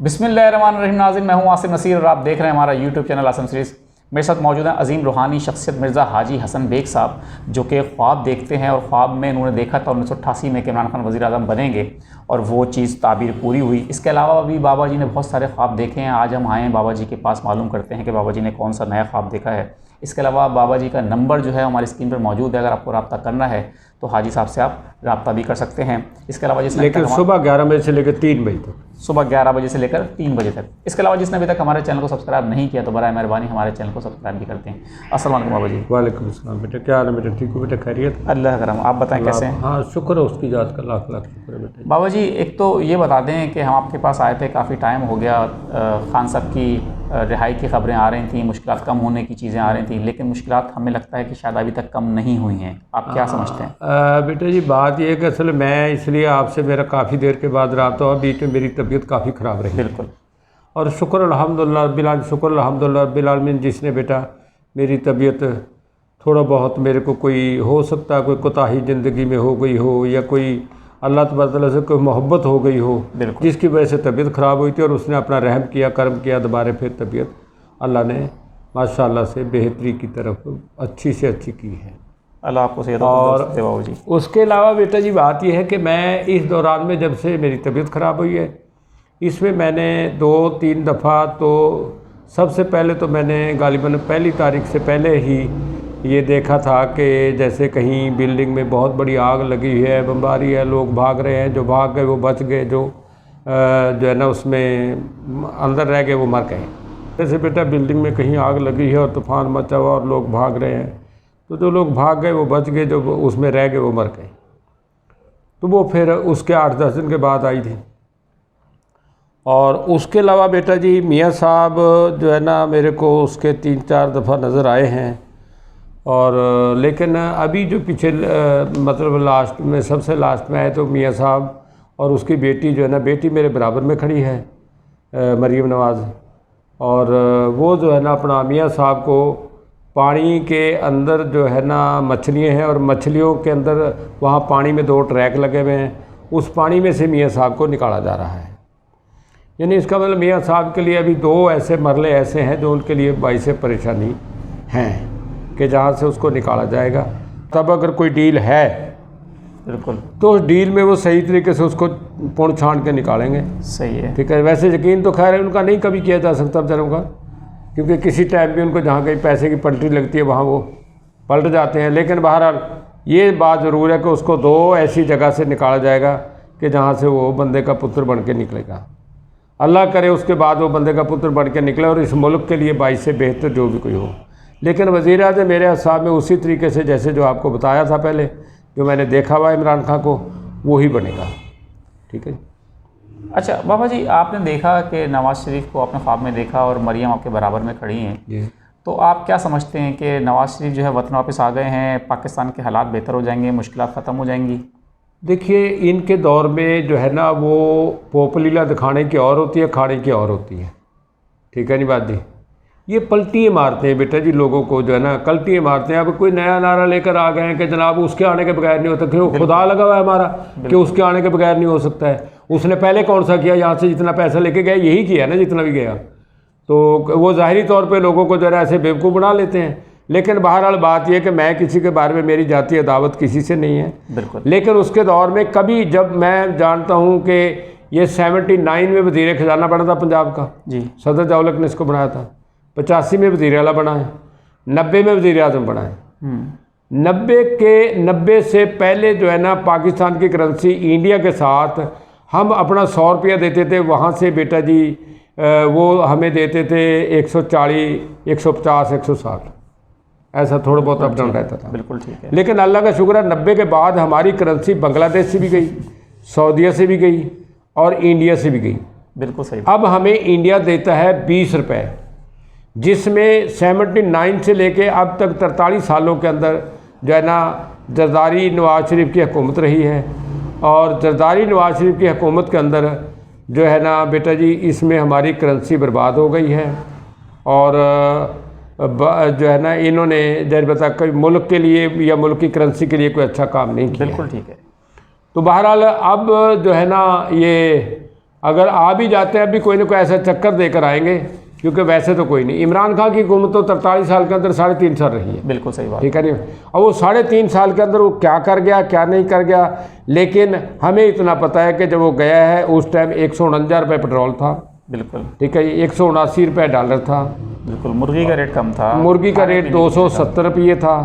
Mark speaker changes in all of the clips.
Speaker 1: बिस्मिल्लाहिर्रहमानिर्रहीम। नाज़रीन, मैं हूं आसिम नसीर और आप देख रहे हैं हमारा यूट्यूब चैनल आसिम सीरीज़। मेरे साथ मौजूद हैं अजीम रूहानी शख्सियत मिर्ज़ा हाजी हसन बेग साहब, जो कि ख्वाब देखते हैं और ख्वाब में उन्होंने देखा था 1988 में कि इमरान खान वज़ीर आज़म बनेंगे और वो चीज़ ताबीर पूरी हुई। इसके अलावा भी बाबा जी ने बहुत सारे ख्वाब देखे हैं। आज हम आए हैं बाबा जी के पास, मालूम करते हैं कि बाबा जी ने कौन सा नया ख्वाब देखा है। इसके अलावा बाबा जी का नंबर जो है हमारी स्क्रीन पर मौजूद है, अगर आपको रब्ता करना है तो हाजी साहब से आप रब्ता भी कर सकते हैं। इसके अलावा जिसने
Speaker 2: लेकिन सुबह 11 बजे से लेकर 3 बजे तक,
Speaker 1: सुबह 11 बजे से लेकर 3 बजे तक। इसके अलावा जिसने अभी तक हमारे चैनल को सब्सक्राइब नहीं किया तो बराए मेहरबानी हमारे चैनल को सब्सक्राइब भी करते हैं। अस्सलाम वालेकुम बाबा जी।
Speaker 2: वालेकुम अस्सलाम। बेटा क्या हाल है बेटा? ठीक हो बेटा? खैरियत?
Speaker 1: अल्लाह करम। आप बताएं कैसे हैं?
Speaker 2: हाँ शुक्र है उसकी जात का, लाख लाख शुक्र है बेटा।
Speaker 1: बाबा जी, एक तो ये बता दें कि हम आपके पास आए थे, काफ़ी टाइम हो गया। खान साहब की रिहाई की खबरें आ रही थी, मुश्किलात कम होने की चीज़ें आ रही थी, लेकिन मुश्किलात हमें लगता है कि शायद अभी तक कम नहीं हुई हैं। आप क्या समझते हैं?
Speaker 2: बेटा जी बात ये है कि असल मैं इसलिए आपसे मेरा काफ़ी देर के बाद रब्ता हुआ, बीच में मेरी तबीयत काफ़ी ख़राब रही।
Speaker 1: बिल्कुल।
Speaker 2: और शुक्र अल्हम्दुलिल्लाह रब्बिल आलमीन, शुक्र अल्हम्दुलिल्लाह रब्बिल आलमीन, जिसने बेटा मेरी तबीयत थोड़ा बहुत, मेरे को कोई हो सकता है कोई कोताही ज़िंदगी में हो गई हो या कोई अल्लाह तबारक से कोई मोहब्बत हो गई हो जिसकी वजह से तबीयत ख़राब हुई थी, और उसने अपना रहम किया, कर्म किया, दोबारा फिर तबीयत अल्लाह ने माशाअल्लाह से बेहतरी की तरफ अच्छी से अच्छी की है।
Speaker 1: अल्लाह आपको सेहत
Speaker 2: और
Speaker 1: बाबू जी।
Speaker 2: उसके अलावा बेटा जी बात यह है कि मैं इस दौरान में जब से मेरी तबीयत ख़राब हुई है, इसमें मैंने 2-3 दफ़ा, तो सबसे पहले तो मैंने गालिबन पहली तारीख से पहले ही ये देखा था कि जैसे कहीं बिल्डिंग में बहुत बड़ी आग लगी है, बमबारी है, लोग भाग रहे हैं, जो भाग गए वो बच गए, जो है ना उसमें अंदर रह गए वो मर गए। जैसे बेटा बिल्डिंग में कहीं आग लगी है और तूफ़ान मचा हुआ और लोग भाग रहे हैं, तो जो लोग भाग गए वो बच गए, जो उसमें रह गए वो मर गए। तो वो फिर उसके 8-10 दिन के बाद आई थी। और उसके अलावा बेटा जी मियाँ साहब जो है ना मेरे को उसके 3-4 दफ़ा नज़र आए हैं। और लेकिन अभी जो पीछे मतलब लास्ट में, सबसे लास्ट में आए तो मियाँ साहब और उसकी बेटी जो है ना, बेटी मेरे बराबर में खड़ी है, मरीम नवाज़, और वो जो है ना अपना मियाँ साहब को पानी के अंदर जो है ना मछलियाँ हैं, और मछलियों के अंदर वहाँ पानी में 2 ट्रैक लगे हुए हैं, उस पानी में से मियाँ साहब को निकाला जा रहा है। यानी इसका मतलब मियाँ साहब के लिए अभी 2 ऐसे मरले ऐसे हैं जो उनके लिए बाइस परेशानी हैं कि जहाँ से उसको निकाला जाएगा। तब अगर कोई डील है
Speaker 1: बिल्कुल
Speaker 2: तो उस डील में वो सही तरीके से उसको पुण छान के निकालेंगे।
Speaker 1: सही है,
Speaker 2: ठीक है। वैसे यकीन तो खैर उनका नहीं कभी किया जा सकता बेचारों का, क्योंकि किसी टाइम भी उनको जहाँ कहीं पैसे की पलटी लगती है वहाँ वो पलट जाते हैं। लेकिन बहरहाल ये बात ज़रूर है कि उसको 2 ऐसी जगह से निकाला जाएगा कि जहाँ से वो बंदे का पुत्र बन के निकलेगा। अल्लाह करे उसके बाद वो बंदे का पुत्र बन के निकले और इस मुल्क के लिए बाइस से बेहतर जो भी कोई हो। लेकिन वज़ीर आज़म मेरे हिसाब में उसी तरीके से जैसे जो आपको बताया था पहले, जो मैंने देखा हुआ इमरान खान को, वो ही बनेगा। ठीक है।
Speaker 1: अच्छा बाबा जी, आपने देखा कि नवाज़ शरीफ को आपने ख्वाब में देखा और मरियम आपके बराबर में खड़ी हैं, तो आप क्या समझते हैं कि नवाज़ शरीफ जो है वतन वापस आ गए हैं, पाकिस्तान के हालात बेहतर हो जाएंगे, मुश्किलात ख़त्म हो जाएंगी?
Speaker 2: देखिए इनके दौर में जो है ना वो पोपलीला दिखाने की और होती है, खाने की और होती है। ठीक है नहीं बात जी? ये पलटियाँ मारते हैं बेटा जी लोगों को, जो है ना कल्टियाँ मारते हैं। अब कोई नया नारा लेकर आ गए हैं कि जनाब उसके आने के बगैर नहीं होता, क्यों खुदा लगा हुआ है हमारा कि उसके आने के बगैर नहीं हो सकता है। उसने पहले कौन सा किया? यहाँ से जितना पैसा लेके गया यही किया ना, जितना भी गया। तो वो ज़ाहिरी तौर पे लोगों को ज़रा ऐसे बेवकूफ़ बना लेते हैं। लेकिन बहरहाल बात यह कि मैं किसी के बारे में, मेरी जाती अदावत किसी से नहीं है
Speaker 1: बिल्कुल।
Speaker 2: लेकिन उसके दौर में कभी, जब मैं जानता हूँ कि ये 79 में वज़ीर ख़जाना बना था पंजाब का जी, सदर दौलत ने इसको बनाया था। 85 में वज़ीर आला बना है, 90 में वज़ीर आज़म बना है। 90 से पहले जो है ना पाकिस्तान की करेंसी इंडिया के साथ हम अपना 100 रुपया देते थे, वहाँ से बेटा जी वो हमें देते थे 140, 150, 160, ऐसा थोड़ा बहुत अप डाउन रहता था।
Speaker 1: बिल्कुल ठीक है।
Speaker 2: लेकिन अल्लाह का शुक्र है 90 के बाद हमारी करेंसी बांग्लादेश से भी गई, सऊदीया से भी गई और इंडिया से भी गई।
Speaker 1: बिल्कुल सही।
Speaker 2: अब हमें इंडिया देता है 20 रुपये, जिसमें 79 से लेके अब तक 43 सालों के अंदर जो है ना जरदारी नवाज़ शरीफ की हुकूमत रही है। और जरदारी नवाज़ शरीफ की हुकूमत के अंदर जो है ना बेटा जी इसमें हमारी करेंसी बर्बाद हो गई है। और जो है ना इन्होंने जैसे बता कोई मुल्क के लिए या मुल्क की करेंसी के लिए कोई अच्छा काम नहीं किया।
Speaker 1: बिल्कुल ठीक है।
Speaker 2: तो बहरहाल अब जो है ना ये अगर आ भी जाते हैं अभी कोई ना कोई ऐसा चक्कर देकर आएंगे, क्योंकि वैसे तो कोई नहीं। इमरान खान की हुकूमत तो 43 साल के अंदर 3.5 साल रही है।
Speaker 1: बिल्कुल सही बात।
Speaker 2: ठीक है नहीं, और वो 3.5 साल के अंदर वो क्या कर गया क्या नहीं कर गया, लेकिन हमें इतना पता है कि जब वो गया है उस टाइम 149 रुपये पेट्रोल था।
Speaker 3: बिल्कुल
Speaker 2: ठीक है, 179 रुपये डॉलर था।
Speaker 1: बिल्कुल, मुर्गी का रेट कम था,
Speaker 2: मुर्गी का रेट 270 रुपये था,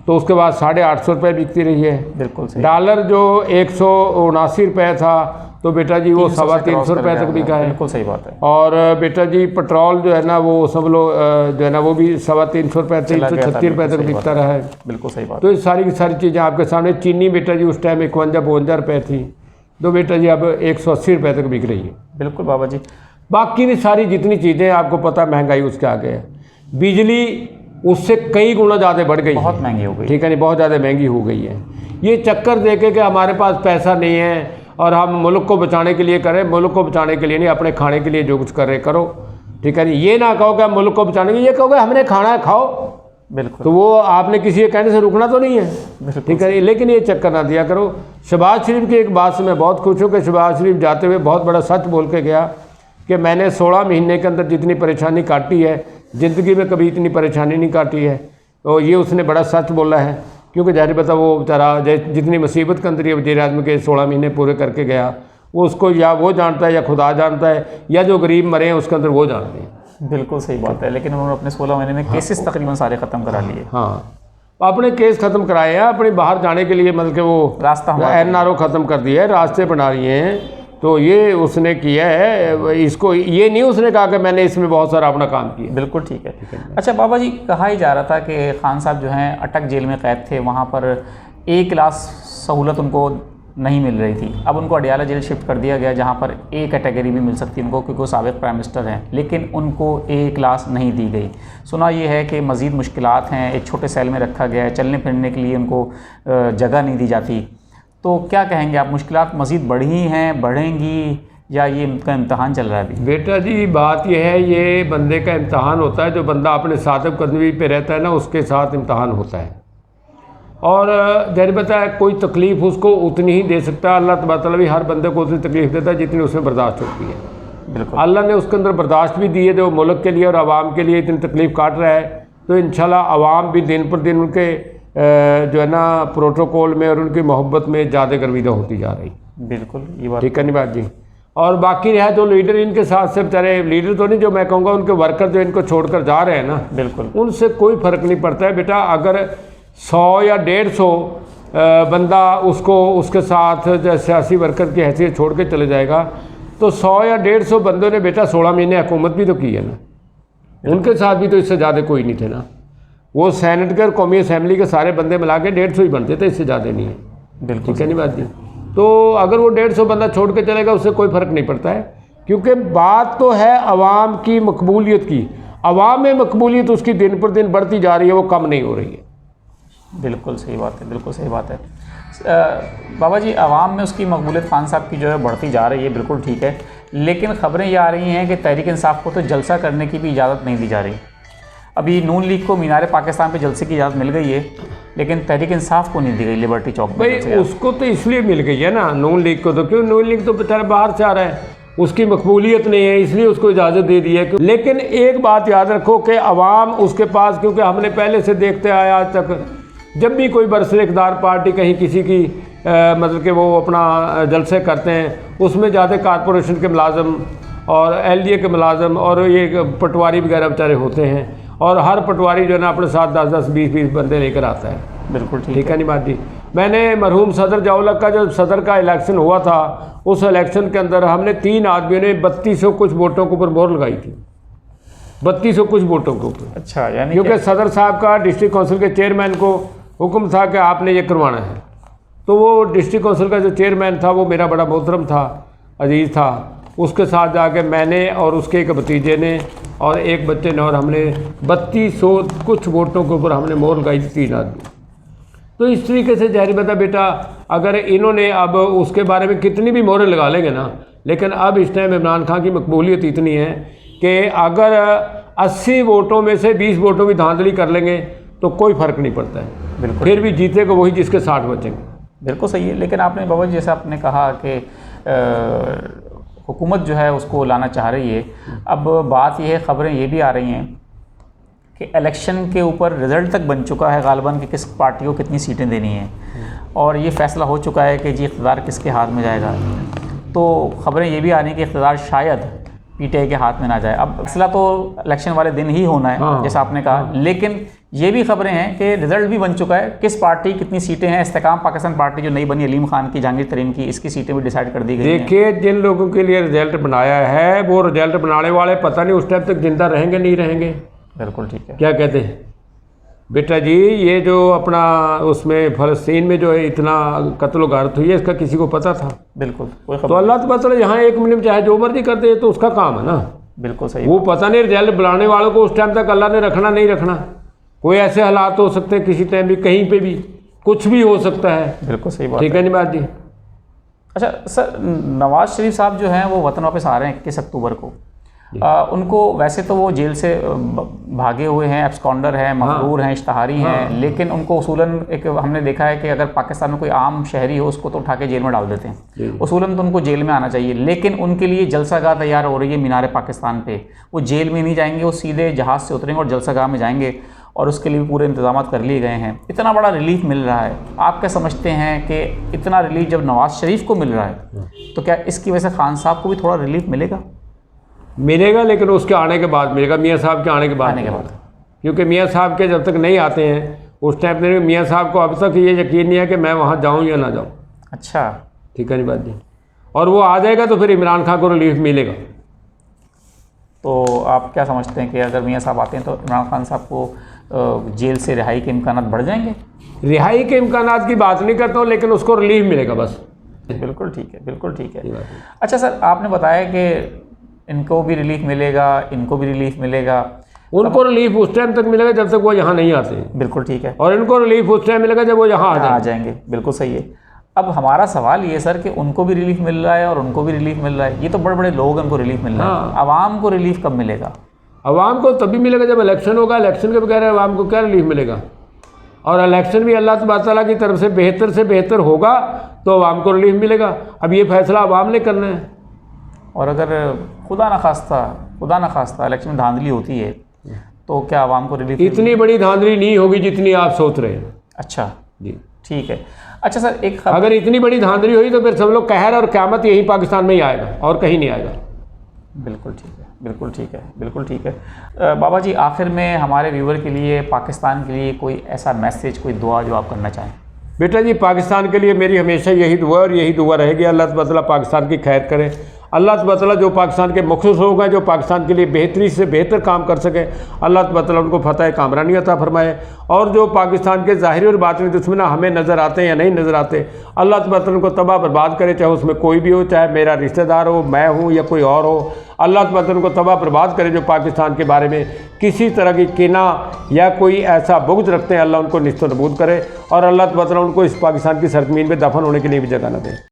Speaker 2: तो उसके बाद 850 रुपये बिकती रही है।
Speaker 1: बिल्कुल सही।
Speaker 2: डॉलर जो 179 रुपये था तो बेटा जी वो 350 रुपये तक बिका है।
Speaker 1: बिल्कुल सही बात है।
Speaker 2: और बेटा जी पेट्रोल जो है ना वो सब लोग जो है ना वो भी 350 रुपये 336 रुपये तक बिकता रहा है।
Speaker 1: बिल्कुल सही बात।
Speaker 2: तो ये सारी की सारी चीज़ें आपके सामने। चीनी बेटा जी उस टाइम 51-52 रुपये थी, तो बेटा जी अब 180 रुपये तक बिक रही है।
Speaker 1: बिल्कुल बाबा जी।
Speaker 2: बाकी भी सारी जितनी चीज़ें आपको पता महंगाई उसके आगे है। बिजली उससे कई गुना ज़्यादा बढ़ गई,
Speaker 1: बहुत महंगी हो गई।
Speaker 2: ठीक है नहीं, बहुत ज़्यादा महंगी हो गई है। ये चक्कर देके कि हमारे पास पैसा नहीं है और हम मुल्क को बचाने के लिए करें, मुल्क को बचाने के लिए नहीं, अपने खाने के लिए जो कुछ कर रहे करो। ठीक है नहीं, ये ना कहो कि हम मुल्क को बचाने के लिए, ये कहोगे हमने खाना है खाओ।
Speaker 1: बिल्कुल,
Speaker 2: तो वो आपने किसी के कहने से रुकना तो नहीं है। ठीक है, लेकिन ये चक्कर ना दिया करो। शहबाज शरीफ की एक बात से मैं बहुत खुश हूँ कि शहबाज शरीफ जाते हुए बहुत बड़ा सच बोल के गया कि मैंने 16 महीने के अंदर जितनी परेशानी काटी है ज़िंदगी में कभी इतनी परेशानी नहीं काटी है। तो ये उसने बड़ा सच बोला है, क्योंकि जाहिर बता वो बेचारा जितनी मुसीबत के अंदर ये वज़ीर आज़म के 16 महीने पूरे करके गया, वो उसको या वो जानता है या खुदा जानता है, या जो गरीब मरे हैं उसके अंदर वो जानते हैं।
Speaker 1: बिल्कुल सही बात है। लेकिन उन्होंने अपने 16 महीने में केसेस तकरीबन सारे ख़त्म करा लिए।
Speaker 2: हाँ, अपने केस ख़त्म कराए हैं, अपने बाहर जाने के लिए मतलब कि वो
Speaker 1: रास्ता
Speaker 2: NRO ख़त्म कर दिया है, रास्ते बना रही हैं। तो ये उसने किया है, इसको ये नहीं उसने कहा कि मैंने इसमें बहुत सारा अपना काम किया।
Speaker 1: बिल्कुल ठीक है। अच्छा बाबा जी, कहा ही जा रहा था कि खान साहब जो हैं अटक जेल में कैद थे, वहाँ पर A क्लास सहूलत उनको नहीं मिल रही थी। अब उनको अडियाला जेल शिफ्ट कर दिया गया, जहाँ पर A कैटेगरी भी मिल सकती है उनको, क्योंकि वो साबिक़ प्राइम मिनिस्टर हैं, लेकिन उनको A क्लास नहीं दी गई। सुना ये है कि मज़ीद मुश्किलात हैं, एक छोटे सेल में रखा गया है, चलने फिरने के लिए उनको जगह नहीं दी जाती। तो क्या कहेंगे आप, मुश्किलात मज़ीद बढ़ी हैं, बढ़ेंगी, या ये इनका इम्तहान चल रहा है अभी?
Speaker 2: बेटा जी बात यह है, ये बंदे का इम्तहान होता है। जो बंदा अपने सादब कदमी पे रहता है ना, उसके साथ इम्तहान होता है। और जाहिर बात है कोई तकलीफ़ उसको उतनी ही दे सकता है। अल्लाह तबारक तआला भी हर बंदे को उतनी तकलीफ़ देता है जितनी उसमें बर्दाश्त होती है।
Speaker 1: बिल्कुल,
Speaker 2: अल्लाह ने उसके अंदर बर्दाश्त भी दी है, जो मुल्क के लिए और आवाम के लिए इतनी तकलीफ़ काट रहा है। तो इंशाल्लाह आवाम भी दिन पर दिन उनके जो है ना प्रोटोकॉल में और उनकी मोहब्बत में ज़्यादा गर्विदा होती जा रही।
Speaker 1: बिल्कुल, ये बात
Speaker 2: ठीक है नहीं बात जी। और बाकी है जो लीडर इनके साथ से बेचारे, लीडर तो नहीं, जो मैं कहूँगा उनके वर्कर जो इनको छोड़कर जा रहे हैं ना,
Speaker 1: बिल्कुल,
Speaker 2: उनसे कोई फ़र्क नहीं पड़ता है। बेटा अगर 100 या 150 बंदा उसको उसके साथ सियासी वर्कर की हैसियत छोड़ के चले जाएगा, तो 100 या 150 बंदों ने बेटा 16 महीने हुकूमत भी तो की है ना, उनके साथ भी तो इससे ज़्यादा कोई नहीं थे ना। वो सेनेट के और कौमी असम्बली के सारे बंदे मिला के 150 ही बनते थे, इससे ज़्यादा नहीं है।
Speaker 1: बिल्कुल,
Speaker 2: ठीक है नहीं बात जी। तो अगर वो 150 बंदा छोड़ के चलेगा उससे कोई फ़र्क नहीं पड़ता है, क्योंकि बात तो है अवाम की मकबूलियत की। अवाम में मकबूलियत उसकी दिन पर दिन बढ़ती जा रही है, वो कम नहीं हो रही है।
Speaker 1: बिल्कुल सही बात है, बिल्कुल सही बात है। बाबा जी, आवाम में उसकी मकबूलियत खान साहब की जो है बढ़ती जा रही है, बिल्कुल ठीक है, लेकिन ख़बरें ये आ रही हैं कि तहरीक इंसाफ को तो जलसा करने की भी इजाज़त नहीं दी जा रही। अभी नून लीग को मीनार पाकिस्तान पे जलसे की इजाज़त मिल गई है, लेकिन तहरीक इंसाफ को नहीं दी गई लिबर्टी चौक
Speaker 2: भाई। उसको तो इसलिए मिल गई है ना नून लीग को, तो क्यों, नून लीग तो बेचारा बाहर से आ रहा है, उसकी मकबूलियत नहीं है, इसलिए उसको इजाज़त दे दी है। लेकिन एक बात याद रखो कि अवाम उसके पास, क्योंकि हमने पहले से देखते आए आज तक, जब भी कोई बरसर इक़्तिदार पार्टी कहीं किसी की मतलब कि वो अपना जलसे करते हैं, उसमें ज़्यादा कारपोरेशन के मुलाजम और LDA के मुलाजम और ये पटवारी वगैरह बेचारे होते हैं, और हर पटवारी जो है ना अपने साथ 10-10, 20-20 बंदे लेकर आता है।
Speaker 1: बिल्कुल
Speaker 2: ठीक है नहीं बात जी। मैंने मरहूम सदर जवालक का जो सदर का इलेक्शन हुआ था, उस इलेक्शन के अंदर हमने 3 आदमियों ने 3200 कुछ वोटों के ऊपर मोहर लगाई थी, 3200 कुछ वोटों के ऊपर।
Speaker 1: अच्छा, यानी
Speaker 2: क्योंकि सदर साहब का डिस्ट्रिक्ट काउंसिल के चेयरमैन को हुक्म था कि आपने ये करवाना है, तो वो डिस्ट्रिक्ट काउंसिल का जो चेयरमैन था वो मेरा बड़ा मोहतरम था, अजीज़ था, उसके साथ जाके मैंने और उसके एक भतीजे ने और एक बच्चे ने और हमने 3200 कुछ वोटों के ऊपर हमने मोहर लगाई थी, 3 आदमी। तो इस तरीके से जाहिर बता बेटा, अगर इन्होंने अब उसके बारे में कितनी भी मोहरें लगा लेंगे ना, लेकिन अब इस टाइम इमरान खान की मकबूलियत इतनी है कि अगर 80 वोटों में से 20 वोटों की धांधली कर लेंगे तो कोई फ़र्क नहीं पड़ता है।
Speaker 1: बिल्कुल,
Speaker 2: फिर भी जीतेगा वही जिसके 60 बचेंगे।
Speaker 1: बिल्कुल सही है। लेकिन आपने बाबा जी जैसे आपने कहा कि हुकूमत जो है उसको लाना चाह रही है। अब बात यह है, ख़बरें ये भी आ रही हैं कि इलेक्शन के ऊपर रिज़ल्ट तक बन चुका है गालिबन कि किस पार्टी को कितनी सीटें देनी हैं, और ये फ़ैसला हो चुका है कि जी इक़्तिदार किसके हाथ में जाएगा। तो ख़बरें ये भी आ रही हैं कि इक़्तिदार शायद पीटीआई के हाथ में ना जाए। अब फैसला तो इलेक्शन वाले दिन ही होना है, जैसा आपने कहा, लेकिन ये भी खबरें हैं कि रिजल्ट भी बन चुका है, किस पार्टी कितनी सीटें हैं। इस्तेकाम पाकिस्तान पार्टी जो नई बनी अलीम खान की, जहांगीर तरीन की, इसकी सीटें भी डिसाइड कर दी गई हैं।
Speaker 2: देखिए, जिन लोगों के लिए रिजल्ट बनाया है वो रिजल्ट बनाने वाले पता नहीं उस टाइम तक जिंदा रहेंगे नहीं रहेंगे।
Speaker 1: बिल्कुल ठीक है।
Speaker 2: क्या कहते हैं बेटा जी, ये जो अपना उसमें फ़लस्तीन में जो है इतना कत्ल गारत हुई है, इसका किसी को पता था?
Speaker 1: बिल्कुल कोई
Speaker 2: तो
Speaker 1: खबर।
Speaker 2: अल्लाह तबाला यहाँ 1 मिनट में चाहे जो मर्जी कर दे तो उसका काम है ना।
Speaker 1: बिल्कुल सही।
Speaker 2: वो पता नहीं रिजल्ट बनाने वालों को उस टाइम तक अल्लाह ने रखना नहीं रखना। कोई ऐसे हालात हो सकते हैं, किसी टाइम भी कहीं पे भी कुछ भी हो सकता है।
Speaker 1: बिल्कुल सही बात।
Speaker 2: ठीक है निवाज जी।
Speaker 1: अच्छा सर, नवाज शरीफ साहब जो हैं वो वतन वापस आ रहे हैं 21 अक्टूबर को। उनको वैसे तो वो जेल से भागे हुए हैं, एब्सकॉन्डर हैं, मफरूर हैं, इश्तहारी हैं, लेकिन उनको उसूलन एक हमने देखा है कि अगर पाकिस्तान में कोई आम शहरी हो उसको तो उठा के जेल में डाल देते हैं। उसूलन तो उनको जेल में आना चाहिए, लेकिन उनके लिए जलसागाह तैयार हो रही है मीनार पाकिस्तान पे। वो जेल में नहीं जाएंगे, वो सीधे जहाज़ से उतरेंगे और जलसागाह में जाएंगे, और उसके लिए पूरे इंतजाम कर लिए गए हैं। इतना बड़ा रिलीफ मिल रहा है, आप क्या समझते हैं कि इतना रिलीफ जब नवाज शरीफ को मिल रहा है तो क्या इसकी वजह से खान साहब को भी थोड़ा रिलीफ मिलेगा?
Speaker 2: मिलेगा, लेकिन उसके आने के बाद मिलेगा, मियाँ साहब के आने के बाद। क्योंकि मियाँ साहब के जब तक नहीं आते हैं उस टाइम पर मियाँ साहब को अब तक ये यकीन नहीं है कि मैं वहाँ जाऊँ या ना जाऊँ।
Speaker 1: अच्छा,
Speaker 2: ठीक है नहीं बात जी। और वो आ जाएगा तो फिर इमरान खान को रिलीफ मिलेगा।
Speaker 1: तो आप क्या समझते हैं कि अगर मियाँ साहब आते हैं तो इमरान खान साहब को जेल से रिहाई के इम्कान बढ़ जाएंगे?
Speaker 2: रिहाई के इम्कान की बात नहीं करता हूँ, लेकिन उसको रिलीफ मिलेगा बस।
Speaker 1: बिल्कुल ठीक है, बिल्कुल ठीक है। अच्छा सर, आपने बताया कि इनको भी रिलीफ मिलेगा, इनको भी रिलीफ मिलेगा।
Speaker 2: उनको रिलीफ उस टाइम तक मिलेगा जब तक वो यहाँ नहीं आते।
Speaker 1: बिल्कुल ठीक है।
Speaker 2: और इनको रिलीफ उस टाइम मिलेगा जब वो यहाँ
Speaker 1: आ जाएंगे। बिल्कुल सही है। अब हमारा सवाल ये सर कि उनको भी रिलीफ मिल रहा है और उनको भी रिलीफ मिल रहा है, ये तो बड़े बड़े लोग उनको रिलीफ मिल रहा है। आवाम को रिलीफ कब मिलेगा?
Speaker 2: आवाम को तभी मिलेगा जब इलेक्शन होगा। इलेक्शन के बगैर आवाम को क्या रिलीफ मिलेगा? और इलेक्शन भी अल्लाह तबाला की तरफ से बेहतर होगा तो आवाम को रिलीफ मिलेगा। अब ये फैसला आवाम ने करना है।
Speaker 1: और अगर खुदा न खास्ता इलेक्शन में धांधली होती है तो क्या आवाम को रिलीफ?
Speaker 2: इतनी बड़ी धांधली नहीं होगी जितनी आप सोच रहे हैं।
Speaker 1: अच्छा
Speaker 2: जी,
Speaker 1: ठीक है। अच्छा सर, एक
Speaker 2: अगर इतनी बड़ी धांधली हुई तो फिर सब लोग कहर और क़यामत यही पाकिस्तान में ही आएगा और कहीं नहीं आएगा।
Speaker 1: बिल्कुल ठीक है, बिल्कुल ठीक है, बिल्कुल ठीक है। बाबा जी, आखिर में हमारे व्यूवर के लिए, पाकिस्तान के लिए कोई ऐसा मैसेज, कोई दुआ जो आप करना चाहें?
Speaker 2: बेटा जी, पाकिस्तान के लिए मेरी हमेशा यही दुआ और यही दुआ रहेगी, अल्लाह तबाला पाकिस्तान की खैर करे। अल्लाह तबाला जो पाकिस्तान के मुखलिस लोग हैं, जो पाकिस्तान के लिए बेहतरी से बेहतर काम कर सकें, अल्लाह तबाला उनको फतह कामरानी अता फरमाए। और जो पाकिस्तान के ज़ाहिरी और बातिनी दुश्मन हमें नज़र आते हैं या नहीं नज़र आते, अल्लाह तबाला उनको तबाह बर्बाद करे, चाहे उसमें कोई भी हो, चाहे मेरा रिश्तेदार हो, मैं हूँ या कोई और हो। अल्लाह तबाला उनको तबाह बर्बाद करे जो पाकिस्तान के बारे में किसी तरह की किना या कोई ऐसा बुग़्ज़ रखते हैं, अल्लाह उनको निस्त नबूद करे। और अल्लाह तबाला उनको इस पाकिस्तान की सरज़मीन में दफन होने के लिए भी जगह न दे।